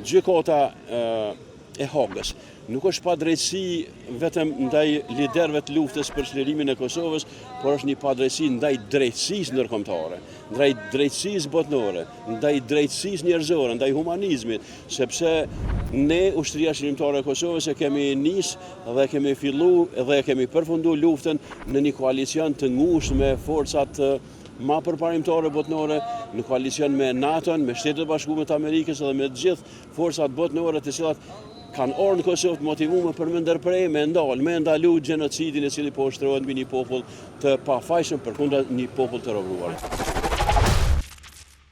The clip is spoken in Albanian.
Gjykata e Hagës nuk është pa drejtësi vetëm ndaj liderëve të luftës për çlirimin e Kosovës, por është një padrejtësi ndaj drejtësisë ndërkombëtare, ndaj drejtësisë botërore, ndaj drejtësisë njerëzore, ndaj humanizmit, sepse ne ushtria çlirimtare e Kosovës e kemi nisë dhe kemi filluar dhe kemi përfunduar luftën në një koalicion të ngushtë me forcat ma përparimtare botërore, në koalicion me NATO-n, me Shtetet e Bashkuara të Amerikës dhe me të gjithë forcat botërore të cilat kanë orë në Kosovë të motivuar për me ndërprej, me ndalë, me ndalu gjenocidin e cili po ushtrohet mbi një popull të pafajshëm përkundër një popull të robëruar.